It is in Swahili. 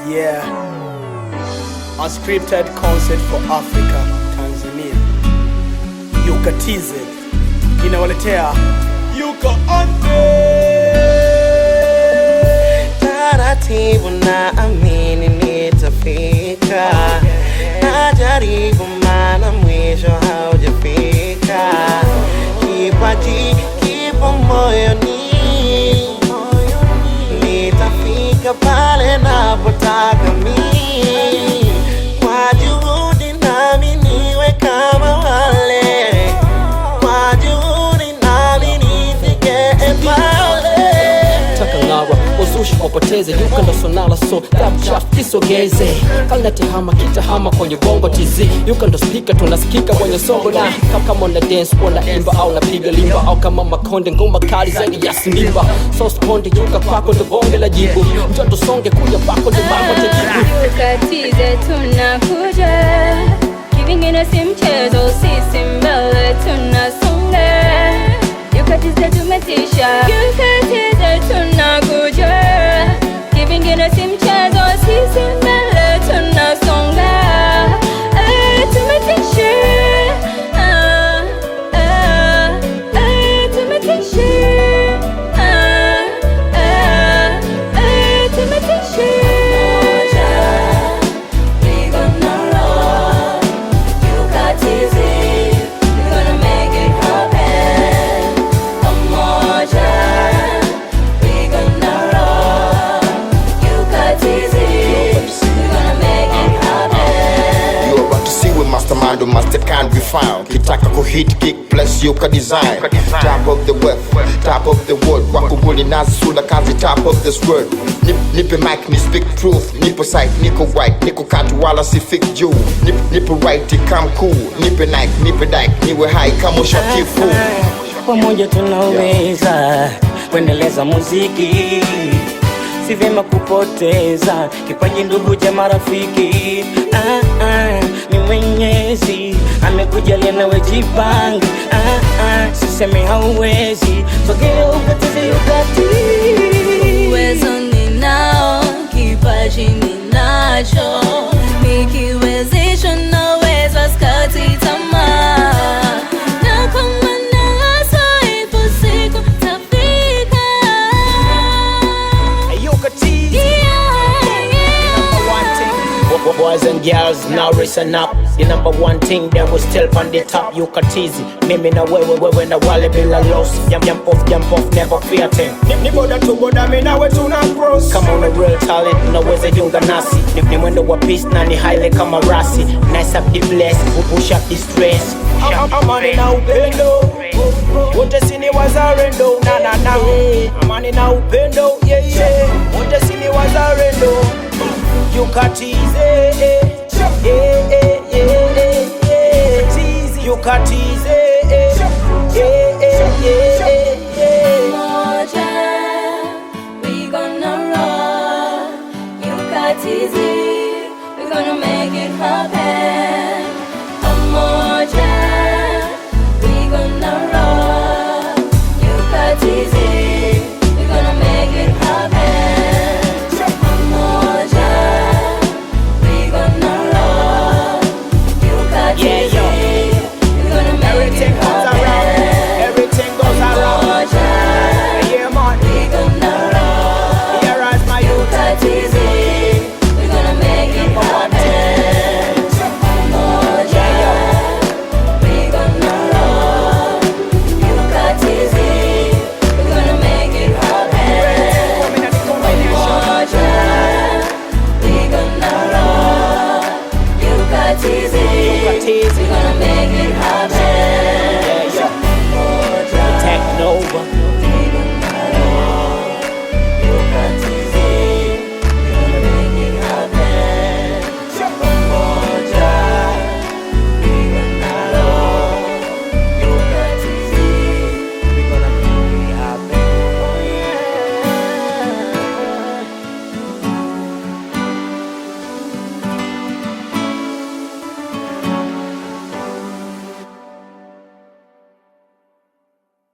Yeah, unscripted concert for Africa, Tanzania. UCA Tz inawaletea UCA Anthem. Taratibu naamini nitafika, najaribu maana mwisho haujafika. Kipaji kipo moyoni, nitafika pale napotaka mimi. Kwa juhudi nami niwe kama wale, kwa juhudi nami nifike pale. Taka ngawa, uzushi wapoteze, yuka ndo sonala so rap chafu kisogeze. Kalete hama kita hama kwenye bongo tizi, yuka ndo speaker tunasikika kwenye songo. Na kama na dance wana imba au napiga limba, au kama makonde ngoma kali zaidi ya simba. So sponde yuka kwako ndo bonge la jibu, mtoto songe kuja kwako ndo mambo tajibu. UCA Tz tunakuja, kivingine si mchezo, sisi mbele tunasonga. UCA Tz tumetisha, UCA Tz tunakuja, kivingine si mchezo, sisi mbele tunasonga. Tumetisha, tumetisha, tumetisha. Mastermind or master can't be found. Kitaka kuhit kick plus UCA design. Top of the web, top of the world. Wakubuli nazi sula kazi top of this world. Nipe mic ni speak truth. Nipo sight, niko white, niko katu wala si fake Jew. Nipo right, come cool. Nipe Nike, nipe dike, niwe high kama shakifu. Pamoja tunaweza kuendeleza muziki, si vyema kupoteza kipaji ndugu ja marafiki. Ni Mwenyezi amekujalia nawe jipanga. Sisemi hauwezi, sogea ukatize UCA Tz. Uwezo ninao, kipaji ninacho, nikiwezeshwa naweza sikati tamaa. Na kama naso ipo siku tafika. UCA Tz. Boys and girls, now listen up. The number one thing that was still on the top, UCA Tz. Mimi na wewe na wale bila loss. Jump off, never fear thing. Ni boda tu boda, mimi na wewe tuna cross. Kama una real talent, unaweza jiunga nasi. Ni mwendo wa peace na ni highly kama rasi. Nice up the place, push up the stress. Amani na upendo, wote sini wazalendo. Na amani na upendo, yeah. Wote sini wazalendo. UCA Tz, UCA Tz.